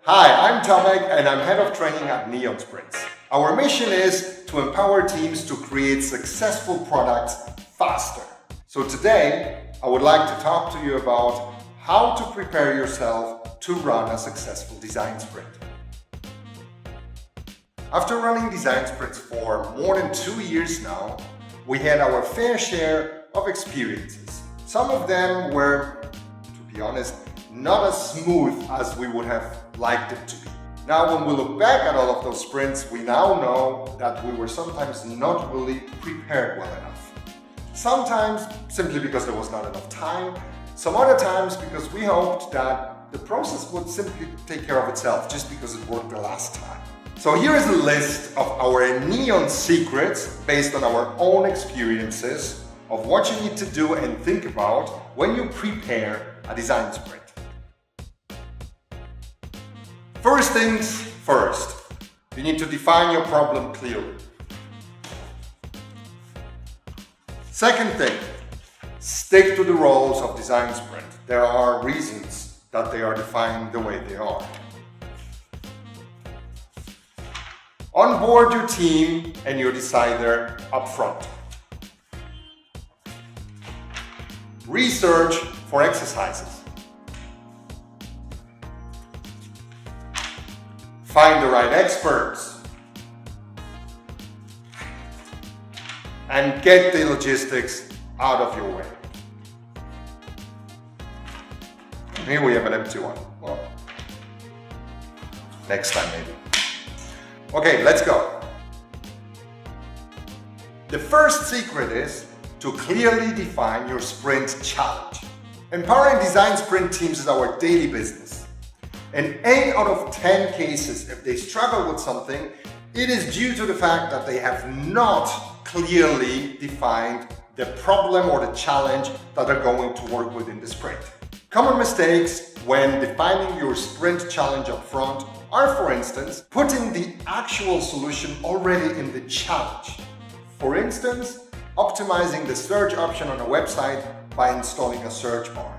Hi, I'm Tomek and I'm head of training at Neon Sprints. Our mission is to empower teams to create successful products faster. So today, I would like to talk to you about how to prepare yourself to run a successful design sprint. After running design sprints for more than 2 years now, we had our fair share of experiences. Some of them were, to be honest, not as smooth as we would have liked it to be. Now, when we look back at all of those sprints, we now know that we were sometimes not really prepared well enough. Sometimes simply because there was not enough time, some other times because we hoped that the process would simply take care of itself just because it worked the last time. So here is a list of our Neon secrets based on our own experiences of what you need to do and think about when you prepare a design sprint. First things first, you need to define your problem clearly. Second thing, stick to the roles of design sprint. There are reasons that they are defined the way they are. Onboard your team and your decider up front. Research for exercises. Find the right experts. And get the logistics out of your way. Here we have an empty one. Well, next time maybe. Okay, let's go. The first secret is to clearly define your sprint challenge. Empowering design sprint teams is our daily business. In 8 out of 10 cases, if they struggle with something, it is due to the fact that they have not clearly defined the problem or the challenge that they're going to work with in the sprint. Common mistakes when defining your sprint challenge up front are, for instance, putting the actual solution already in the challenge. For instance, optimizing the search option on a website by installing a search bar.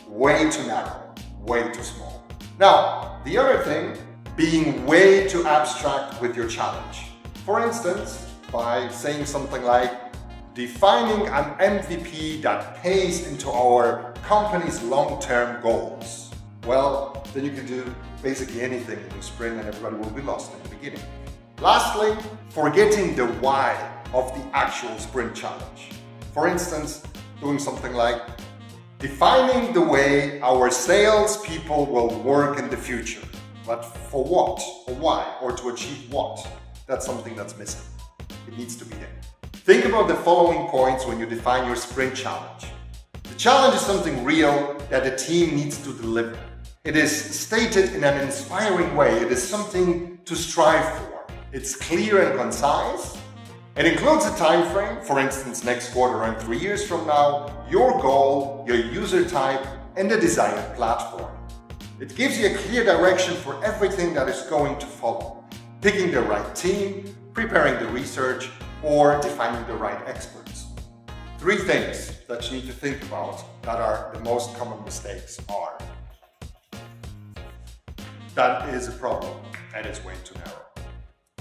Way too narrow, way too small. Now, the other thing, being way too abstract with your challenge. For instance, by saying something like, defining an MVP that pays into our company's long-term goals. Well, then you can do basically anything in the sprint and everybody will be lost in the beginning. Lastly, forgetting the why of the actual sprint challenge. For instance, doing something like, defining the way our salespeople will work in the future. But for what, or why, or to achieve what? That's something that's missing. It needs to be there. Think about the following points when you define your sprint challenge. The challenge is something real that the team needs to deliver. It is stated in an inspiring way. It is something to strive for. It's clear and concise. It includes a time frame, for instance, next quarter and 3 years from now, your goal, your user type, and the desired platform. It gives you a clear direction for everything that is going to follow. Picking the right team, preparing the research, or defining the right experts. 3 things that you need to think about that are the most common mistakes are. That is a problem, and it's way too narrow.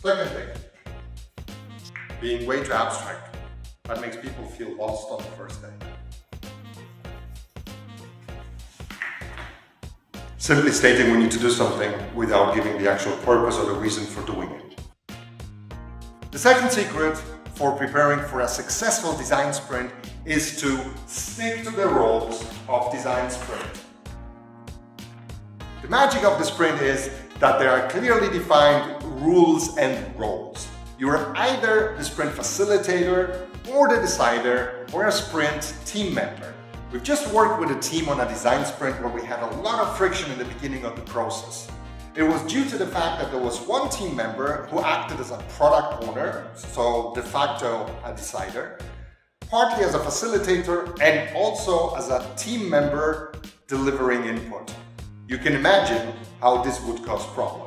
Second thing, being way too abstract. That makes people feel lost on the first day. Simply stating we need to do something without giving the actual purpose or the reason for doing it. The second secret for preparing for a successful design sprint is to stick to the roles of design sprint. The magic of the sprint is that there are clearly defined rules and roles. You are either the sprint facilitator or the decider or a sprint team member. We've just worked with a team on a design sprint where we had a lot of friction in the beginning of the process. It was due to the fact that there was one team member who acted as a product owner, so de facto a decider, partly as a facilitator and also as a team member delivering input. You can imagine how this would cause problems.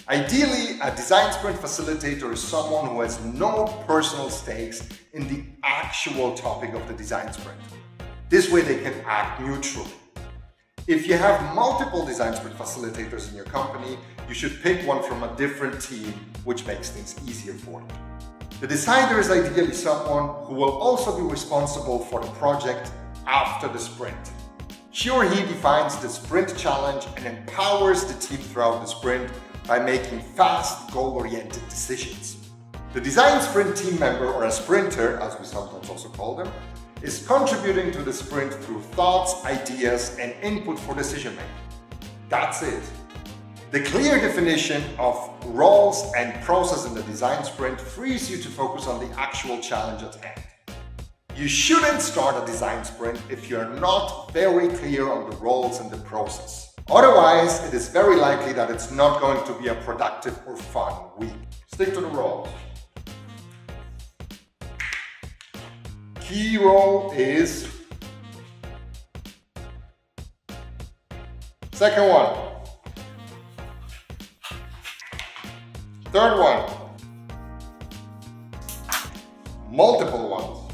Ideally, a design sprint facilitator is someone who has no personal stakes in the actual topic of the design sprint. This way they can act neutrally. If you have multiple design sprint facilitators in your company, you should pick one from a different team, which makes things easier for you. The decider is ideally someone who will also be responsible for the project after the sprint. She or he defines the sprint challenge and empowers the team throughout the sprint by making fast, goal-oriented decisions. The design sprint team member, or a sprinter, as we sometimes also call them, is contributing to the sprint through thoughts, ideas, and input for decision making. That's it. The clear definition of roles and process in the design sprint frees you to focus on the actual challenge at hand. You shouldn't start a design sprint if you're not very clear on the roles and the process. Otherwise, it is very likely that it's not going to be a productive or fun week. Stick to the roles. Key role is second one. Third one. Multiple ones.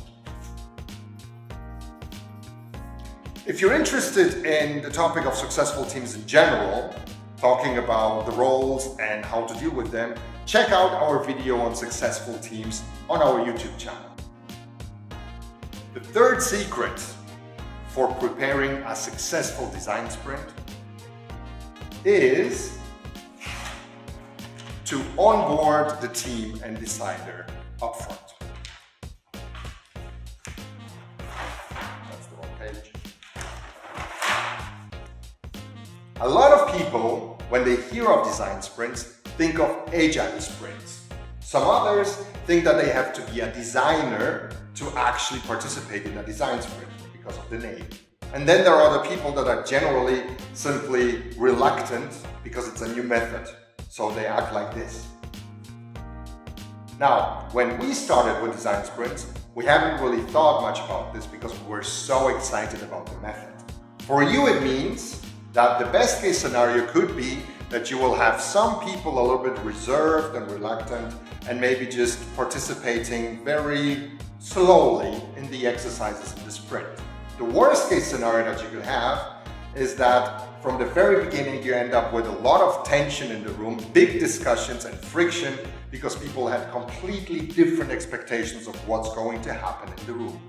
If you're interested in the topic of successful teams in general, talking about the roles and how to deal with them, check out our video on successful teams on our YouTube channel. The third secret for preparing a successful design sprint is to onboard the team and decider upfront. That's the wrong page. A lot of people, when they hear of design sprints, think of agile sprints. Some others think that they have to be a designer to actually participate in a design sprint because of the name. And then there are other people that are generally simply reluctant because it's a new method, so they act like this. Now, when we started with design sprints, we haven't really thought much about this because we were so excited about the method. For you, it means that the best case scenario could be that you will have some people a little bit reserved and reluctant and maybe just participating very slowly in the exercises in the sprint. The worst case scenario that you could have is that from the very beginning you end up with a lot of tension in the room, big discussions and friction because people had completely different expectations of what's going to happen in the room.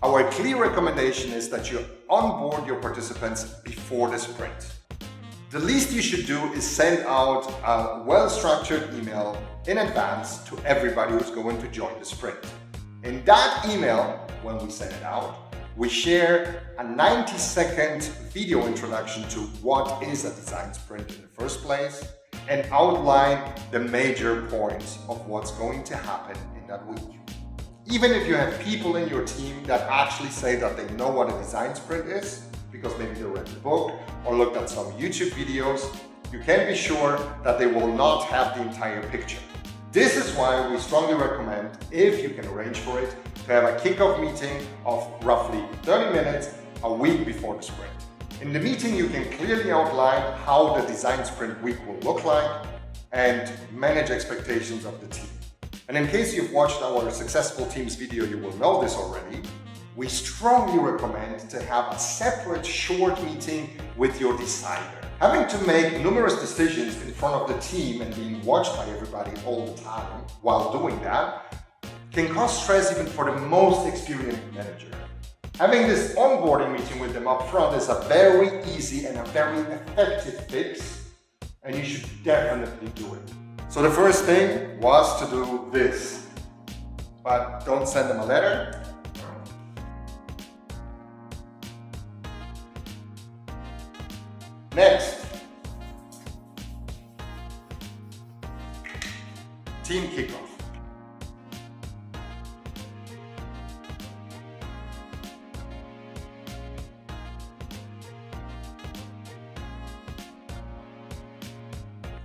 Our clear recommendation is that you onboard your participants before the sprint. The least you should do is send out a well-structured email in advance to everybody who's going to join the sprint. In that email, when we send it out, we share a 90-second video introduction to what is a design sprint in the first place and outline the major points of what's going to happen in that week. Even if you have people in your team that actually say that they know what a design sprint is, because maybe they read the book or looked at some YouTube videos, you can be sure that they will not have the entire picture. This is why we strongly recommend, if you can arrange for it, to have a kickoff meeting of roughly 30 minutes a week before the sprint. In the meeting, you can clearly outline how the design sprint week will look like and manage expectations of the team. And in case you've watched our Successful Teams video, you will know this already. We strongly recommend to have a separate short meeting with your decider. Having to make numerous decisions in front of the team and being watched by everybody all the time while doing that can cause stress even for the most experienced manager. Having this onboarding meeting with them up front is a very easy and a very effective fix, and you should definitely do it. So the first thing was to do this, but don't send them a letter. Next, team kickoff.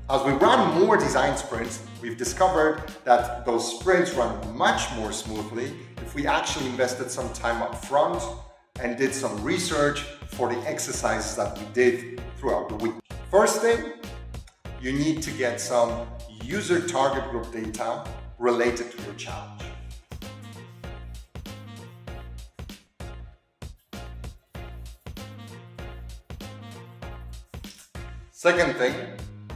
As we run more design sprints, we've discovered that those sprints run much more smoothly if we actually invested some time up front and did some research for the exercises that we did throughout the week. First thing, you need to get some user target group data related to your challenge. Second thing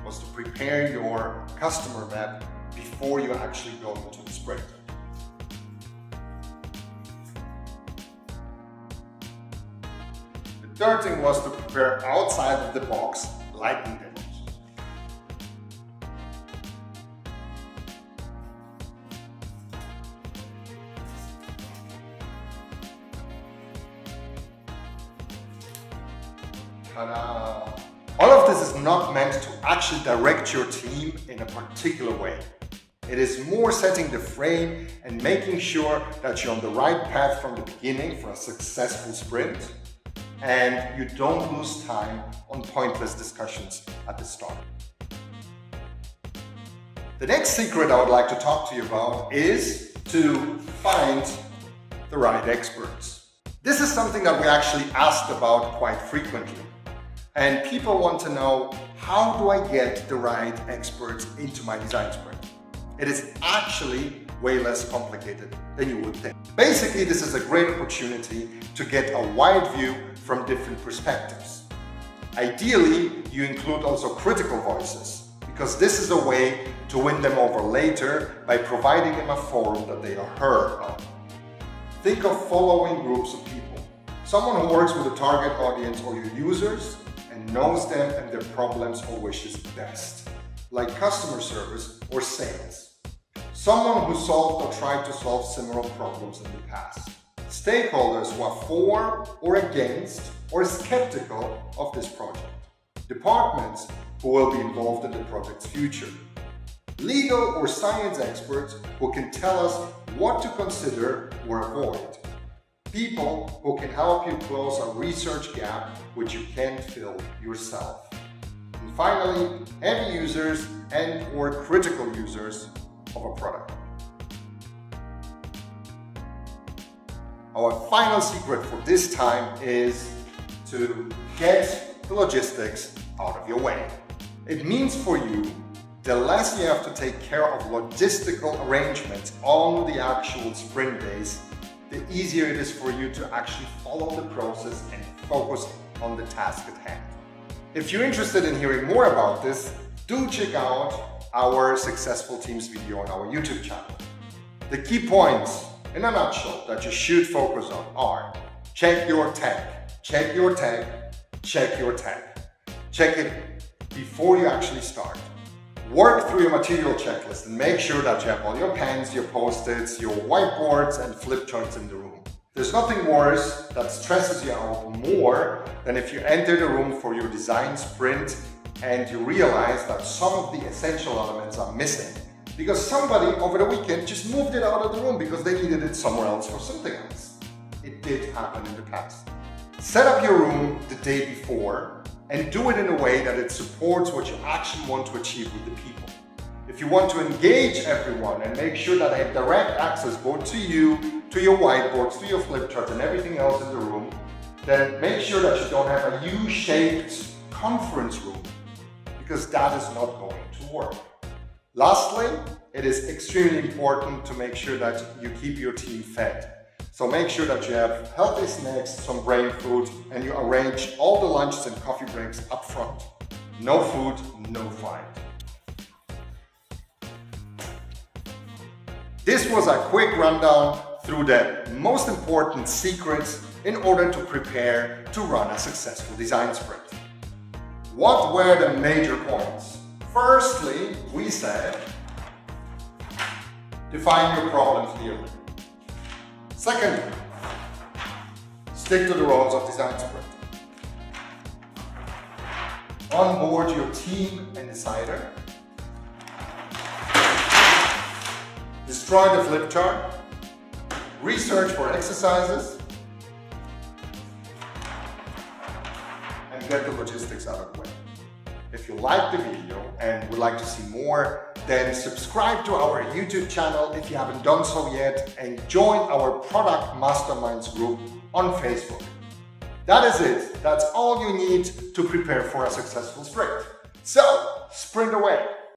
was to prepare your customer map before you actually go into the sprint. The third thing was to prepare outside of the box lightning demos. Ta-da! All of this is not meant to actually direct your team in a particular way. It is more setting the frame and making sure that you're on the right path from the beginning for a successful sprint, and you don't lose time on pointless discussions at the start. The next secret I would like to talk to you about is to find the right experts. This is something that we actually asked about quite frequently. And people want to know, how do I get the right experts into my design sprint? It is actually way less complicated than you would think. Basically, this is a great opportunity to get a wide view from different perspectives. Ideally, you include also critical voices, because this is a way to win them over later by providing them a forum that they are heard on. Think of following groups of people. Someone who works with a target audience or your users and knows them and their problems or wishes best, like customer service or sales. Someone who solved or tried to solve similar problems in the past. Stakeholders who are for or against or skeptical of this project. Departments who will be involved in the project's future. Legal or science experts who can tell us what to consider or avoid. People who can help you close a research gap which you can't fill yourself. And finally, end users and or critical users of a product. Our final secret for this time is to get the logistics out of your way. It means for you, the less you have to take care of logistical arrangements on the actual sprint days, the easier it is for you to actually follow the process and focus on the task at hand. If you're interested in hearing more about this, do check out our Successful Teams video on our YouTube channel. The key points, in a nutshell, that you should focus on are: check your tag, check your tag, check your tag. Check it before you actually start. Work through your material checklist and make sure that you have all your pens, your post-its, your whiteboards and flip charts in the room. There's nothing worse that stresses you out more than if you enter the room for your design sprint and you realize that some of the essential elements are missing because somebody over the weekend just moved it out of the room because they needed it somewhere else for something else. It did happen in the past. Set up your room the day before and do it in a way that it supports what you actually want to achieve with the people. If you want to engage everyone and make sure that they have direct access both to you, to your whiteboards, to your flip charts and everything else in the room, then make sure that you don't have a U-shaped conference room, because that is not going to work. Lastly, it is extremely important to make sure that you keep your team fed. So make sure that you have healthy snacks, some brain food, and you arrange all the lunches and coffee breaks up front. No food, no fight. This was a quick rundown through the most important secrets in order to prepare to run a successful design sprint. What were the major points? Firstly, we said, define your problem clearly. Secondly, stick to the roles of design sprint. Onboard your team and decider. Destroy the flip chart. Research for exercises. And get the logistics out of the way. If you liked the video and would like to see more, then subscribe to our YouTube channel if you haven't done so yet, and join our Product Masterminds group on Facebook. That is it. That's all you need to prepare for a successful sprint. So, sprint away.